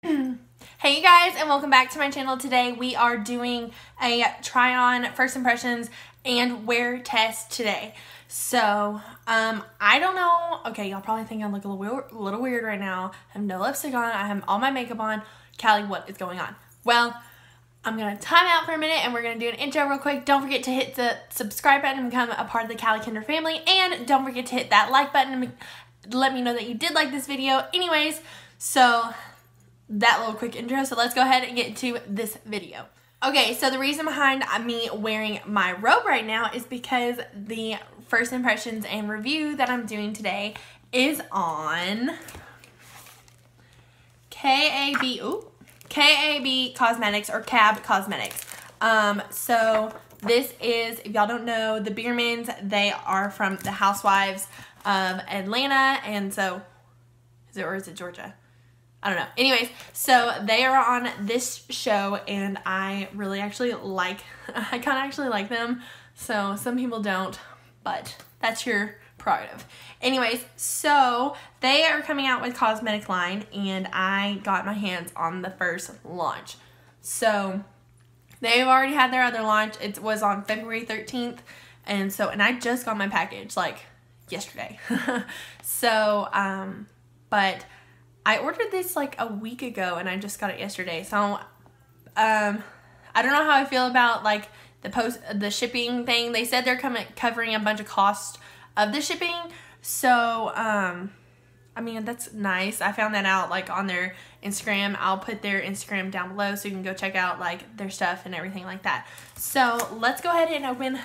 Hey you guys, and welcome back to my channel. Today we are doing a try on first impressions and wear test today. So I don't know, okay, y'all probably think I look a little weird right now. I have no lipstick on, I have all my makeup on. Callie, what is going on? Well, I'm gonna time out for a minute and we're gonna do an intro real quick. Don't forget to hit the subscribe button and become a part of the Callie Kinder family, and don't forget to hit that like button and let me know that you did like this video. Anyways, so that little quick intro, so let's go ahead and get into this video. Okay, so the reason behind me wearing my robe right now is because the first impressions and review that I'm doing today is on KAB Cosmetics, or KAB Cosmetics. So this is, if y'all don't know, the Biermans, they are from the Housewives of Atlanta, and so, is it Georgia? I don't know. Anyways, so they are on this show, and I really actually like, I kind of actually like them. So some people don't, but that's your prerogative. Anyways, so they are coming out with cosmetic line, and I got my hands on the first launch. So they've already had their other launch. It was on February 13th, and I just got my package like yesterday. So, but I ordered this like a week ago and I just got it yesterday. So, I don't know how I feel about like the shipping thing. They said they're covering a bunch of cost of the shipping. So, I mean, that's nice. I found that out like on their Instagram. I'll put their Instagram down below so you can go check out like their stuff and everything like that. So let's go ahead and open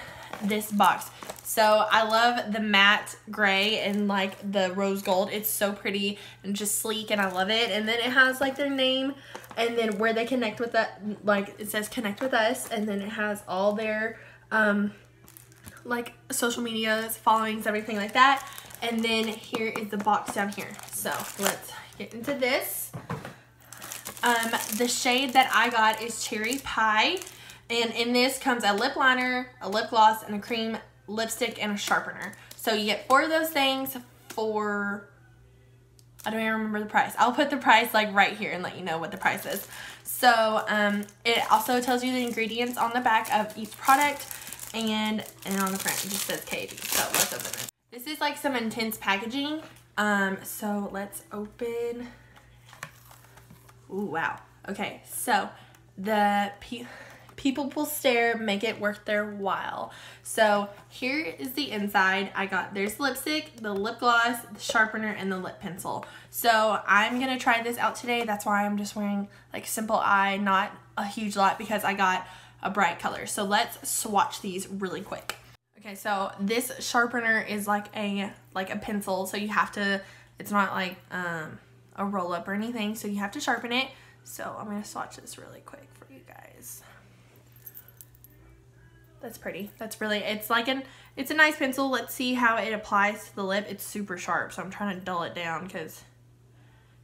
this box. So I love the matte gray and like the rose gold. It's so pretty and just sleek, and I love it. And then it has like their name, and then where they connect with that, like it says connect with us, and then it has all their like social medias, followings, everything like that. And then here is the box down here. So let's get into this. The shade that I got is Cherry Pie, and in this comes a lip liner, a lip gloss, and a cream lipstick, and a sharpener. So you get 4 of those things for, I don't even remember the price. I'll put the price like right here and let you know what the price is. So it also tells you the ingredients on the back of each product, and on the front it just says KB. So let's open it. This is like some intense packaging. So let's open. Ooh, wow. Okay, so the people will stare, make it worth their while. So here is the inside. There's the lipstick, the lip gloss, the sharpener, and the lip pencil. So I'm gonna try this out today. That's why I'm just wearing like simple eye, not a huge lot, because I got a bright color. So let's swatch these really quick. Okay, so this sharpener is like a pencil, so you have to, it's not like a roll up or anything, so you have to sharpen it. So I'm gonna swatch this really quick for you guys. That's pretty. That's really, it's a nice pencil. Let's see how it applies to the lip. It's super sharp, so I'm trying to dull it down because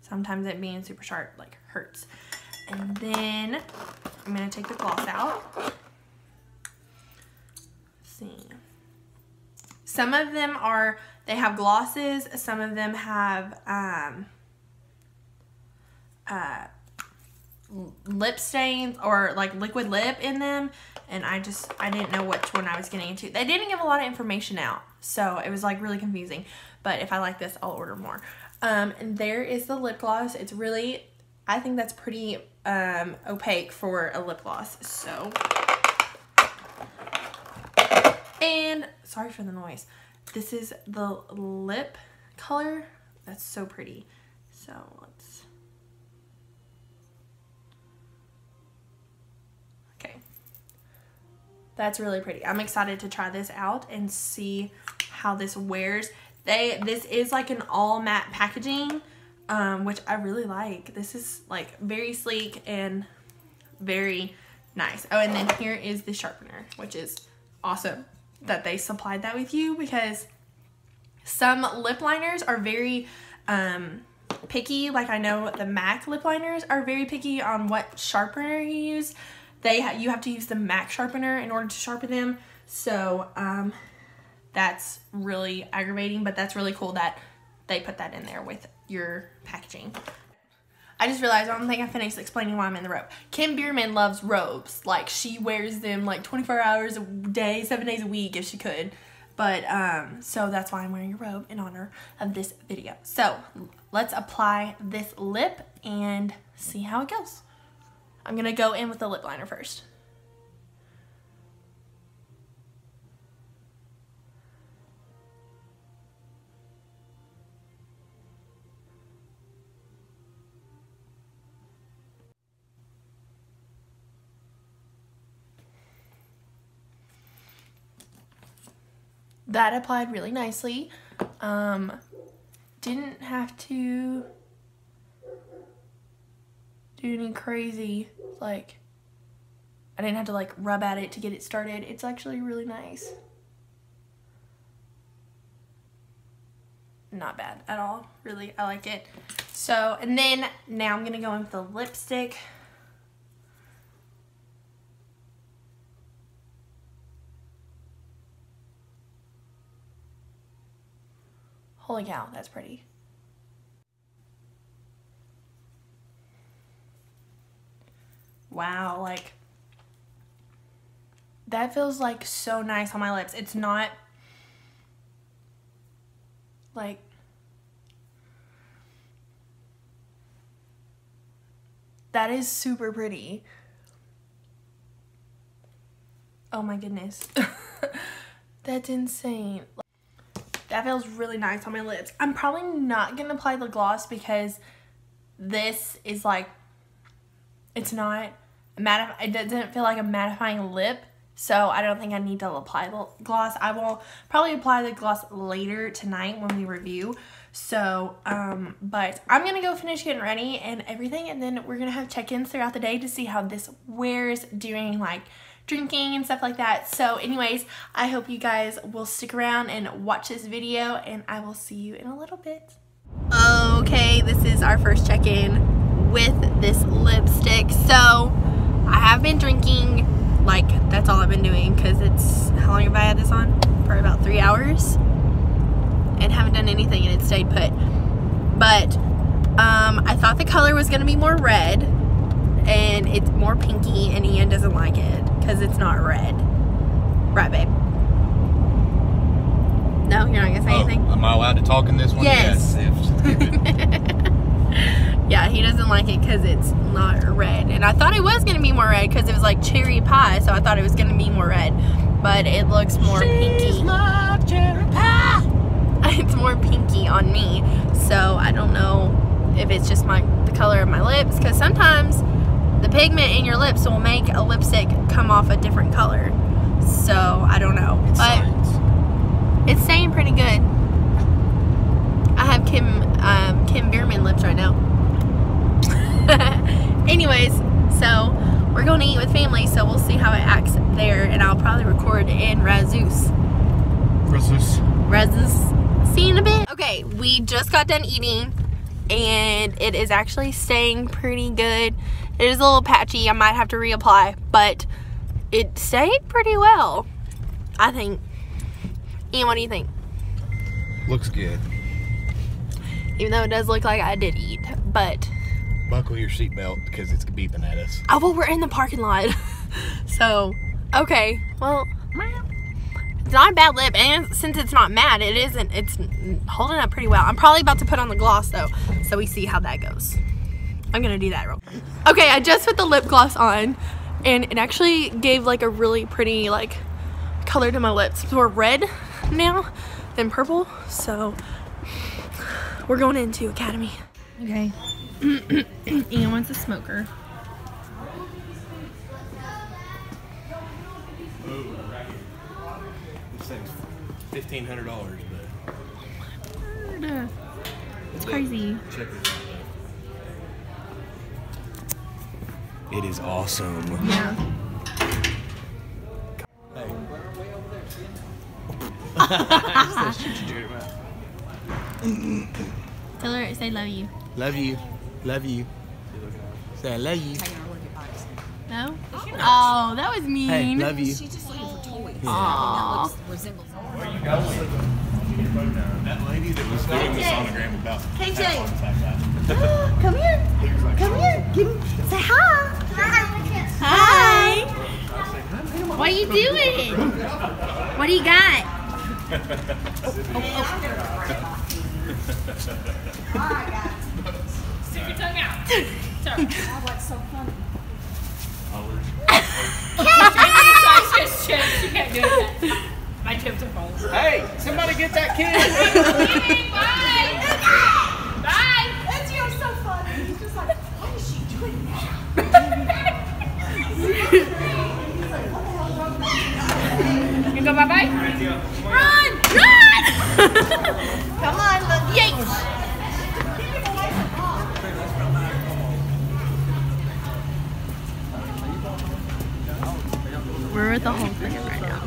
sometimes it being super sharp like hurts. And then I'm gonna take the gloss out. Let's see. Some of them they have glosses. Some of them have lip stains or like liquid lip in them, and I didn't know which one I was getting into. They didn't give a lot of information out, so it was like really confusing, but if I like this, I'll order more. And there is the lip gloss. It's really, I think that's pretty opaque for a lip gloss. So, and sorry for the noise, this is the lip color. That's so pretty. So let's, okay, that's really pretty. I'm excited to try this out and see how this wears. This is like an all matte packaging, which I really like. This is like very sleek and very nice. Oh, and then here is the sharpener, which is awesome that they supplied that with you, because some lip liners are very picky. Like I know the MAC lip liners are very picky on what sharpener you use. You have to use the MAC sharpener in order to sharpen them. So that's really aggravating, but that's really cool that they put that in there with your packaging. I just realized I don't think I finished explaining why I'm in the robe. Kim Bierman loves robes. Like, she wears them like 24 hours a day, 7 days a week if she could. But, so that's why I'm wearing a robe in honor of this video. So, let's apply this lip and see how it goes. I'm going to go in with the lip liner first. That applied really nicely. Didn't have to do any crazy, like, I didn't have to like rub at it to get it started. It's actually really nice. Not bad at all, really, I like it. So, and then now I'm gonna go in with the lipstick. Holy cow, that's pretty. Wow, like, that feels like so nice on my lips. It's not like, that is super pretty. Oh my goodness. That's insane. That feels really nice on my lips. I'm probably not going to apply the gloss because this is like, it's not it doesn't feel like a mattifying lip. So I don't think I need to apply the gloss. I will probably apply the gloss later tonight when we review. So, but I'm going to go finish getting ready and everything. And then we're going to have check-ins throughout the day to see how this wears during like drinking and stuff like that. So anyways, I hope you guys will stick around and watch this video, and I will see you in a little bit. Okay, this is our first check-in with this lipstick. So I have been drinking, like, that's all I've been doing, because it's, how long have I had this on? For about 3 hours, and haven't done anything, and it stayed put. But I thought the color was gonna be more red, and it's more pinky, and Ian doesn't like it because it's not red. Right, babe? No, you're not gonna say anything? Am I allowed to talk in this one? Yes. Yes. Yeah, he doesn't like it because it's not red. And I thought it was gonna be more red because it was like cherry pie, so I thought it was gonna be more red. But it looks more pinky. My cherry pie. It's more pinky on me. So I don't know if it's just the color of my lips, because sometimes the pigment in your lips will make a lipstick come off a different color. So, I don't know. It's but science. It's staying pretty good. I have Kim Bierman lips right now. Anyways, so we're going to eat with family, so we'll see how it acts there, and I'll probably record in Razus. See you in a bit. Okay, we just got done eating, and it is actually staying pretty good. It is a little patchy. I might have to reapply, but it stayed pretty well, I think. Ian, what do you think? Looks good. Even though it does look like I did eat, but... Buckle your seatbelt because it's beeping at us. Oh, well, we're in the parking lot. So, okay. Well, it's not a bad lip, and since it's not matte, it's holding up pretty well. I'm probably about to put on the gloss, though, so we see how that goes. I'm gonna do that real quick. Okay, I just put the lip gloss on, and it actually gave like a really pretty like color to my lips. It's more red now than purple, so we're going into Academy. Okay. Ian wants a smoker. This thing's $1,500, but It's crazy. check this out. It is awesome. Yeah. Hey. Tell her, say love you. Love you. Love you. Say I love you. No? Oh, that was mean. Hey, love you. She's just looking for toys. Aww. That resembles. That lady that was doing the sonogram about KJ. Come here. Come here. Say hi. Hi. What are you doing? What do you got? Stick your tongue out. Sorry. Oh, that's so funny. She can't do that. My tips are falling. Hey, somebody get that kid. Bye. Bye. That's you're so funny. He's just like, what is she doing now? You go bye-bye? Run! Run! Come on, look. Yay! We're at the whole thing right now.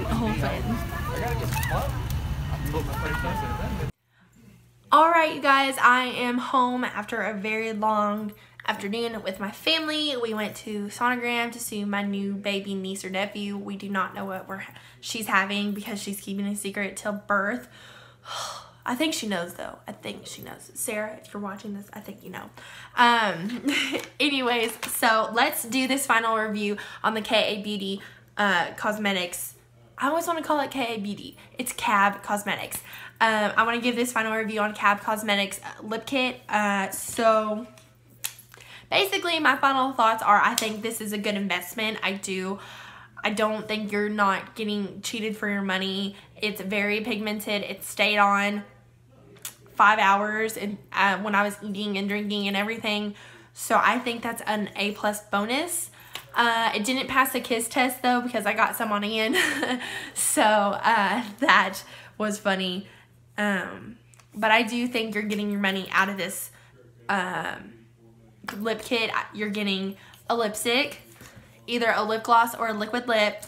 The whole thing. Alright, you guys, I am home after a very long afternoon with my family. We went to Sonogram to see my new baby niece or nephew. We do not know what she's having because she's keeping a secret till birth. I think she knows though. I think she knows. Sarah, if you're watching this, I think you know. Anyways, so let's do this final review on the KA Beauty Cosmetics. I always want to call it KA Beauty. It's KAB Cosmetics. I want to give this final review on KAB Cosmetics lip kit. So basically my final thoughts are I think this is a good investment. I don't think you're not getting cheated for your money. It's very pigmented. It stayed on 5 hours and when I was eating and drinking and everything. So I think that's an A+ bonus. It didn't pass the kiss test though because I got some on hand. So that was funny. But I do think you're getting your money out of this lip kit. You're getting a lipstick, either a lip gloss or a liquid lip,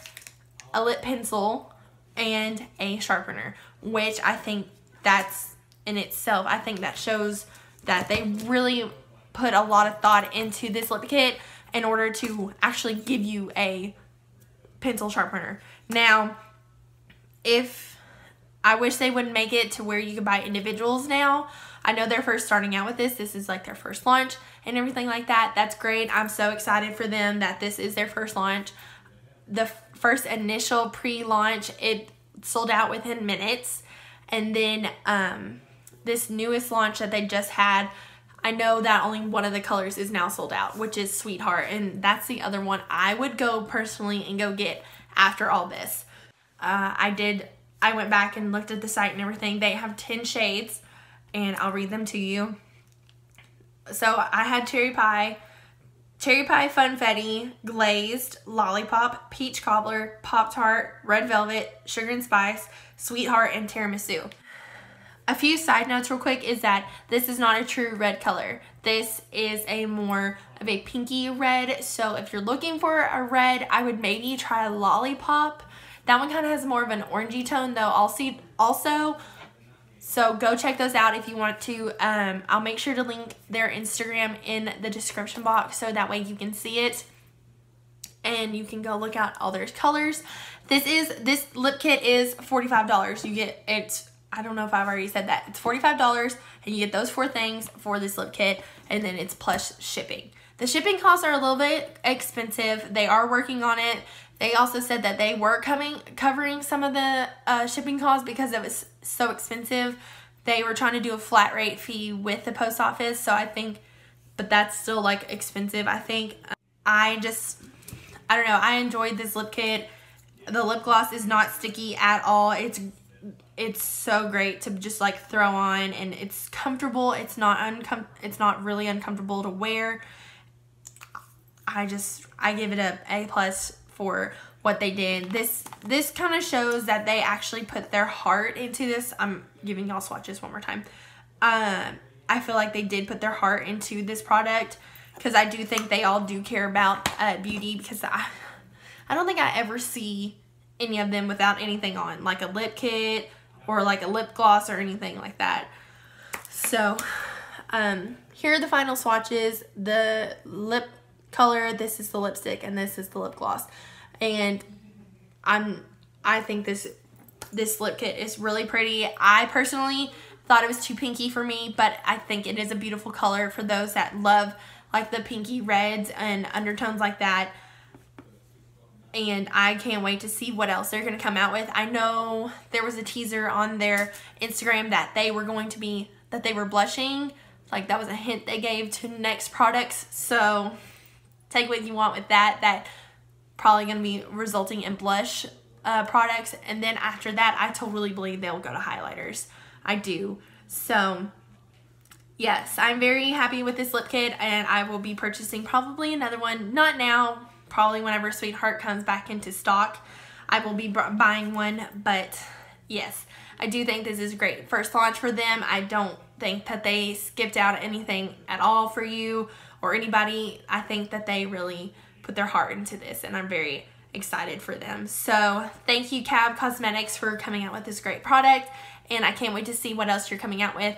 a lip pencil, and a sharpener, which I think that's in itself, I think that shows that they really put a lot of thought into this lip kit in order to actually give you a pencil sharpener. Now, I wish they would make it to where you could buy individuals now. I know they're first starting out with this. This is like their first launch and everything like that. That's great. I'm so excited for them that this is their first launch. The first initial pre-launch, it sold out within minutes. And then this newest launch that they just had, I know that only one of the colors is now sold out, which is Sweetheart. And that's the other one I would go personally and go get after all this. I went back and looked at the site and everything. They have 10 shades, and I'll read them to you. So I had Cherry Pie, Funfetti, Glazed, Lollipop, Peach Cobbler, Pop-Tart, Red Velvet, Sugar and Spice, Sweetheart, and Tiramisu. A few side notes real quick is that this is not a true red color. This is a more of a pinky red. So if you're looking for a red, I would maybe try Lollipop. That one kind of has more of an orangey tone though also. So go check those out if you want to. I'll make sure to link their Instagram in the description box so that way you can see it. And you can go look out all their colors. This lip kit is $45. You get it. I don't know if I've already said that. It's $45 and you get those 4 things for this lip kit, and then it's plus shipping. The shipping costs are a little bit expensive. They are working on it. They also said that they were covering some of the shipping costs because it was so expensive. They were trying to do a flat rate fee with the post office, so I think, but that's still like expensive. I think I don't know. I enjoyed this lip kit. The lip gloss is not sticky at all. It's so great to just like throw on, and it's comfortable. It's not really uncomfortable to wear. I give it a A+ for what they did. This kind of shows that they actually put their heart into this. I'm giving y'all swatches one more time. I feel like they did put their heart into this product because I do think they all do care about beauty, because I don't think I ever see any of them without anything on, like a lip kit or like a lip gloss or anything like that. So here are the final swatches. The lip color, this is the lipstick, and this is the lip gloss. And I think this lip kit is really pretty. I personally thought it was too pinky for me, but I think it is a beautiful color for those that love like the pinky reds and undertones like that. And I can't wait to see what else they're going to come out with. I know there was a teaser on their Instagram that they were blushing. Like that was a hint they gave to next products. So take what you want with that. That probably going to be resulting in blush products. And then after that, I totally believe they'll go to highlighters. I do. So yes, I'm very happy with this lip kit, and I will be purchasing probably another one. Not now, probably whenever Sweetheart comes back into stock, I will be buying one. But yes, I do think this is a great first launch for them. I don't think that they skipped out anything at all for you or anybody. I think that they really put their heart into this, and I'm very excited for them. So thank you, KAB Cosmetics, for coming out with this great product, and I can't wait to see what else you're coming out with.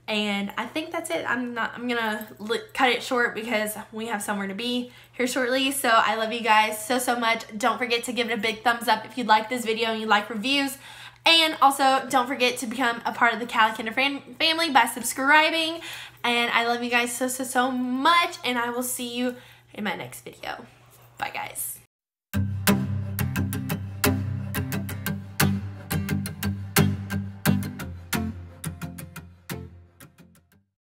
And I think that's it. I'm gonna cut it short because we have somewhere to be here shortly. So I love you guys so much. Don't forget to give it a big thumbs up if you like this video and you like reviews. And also don't forget to become a part of the Calicanter family by subscribing. And I love you guys so much, and I will see you in my next video. Bye guys.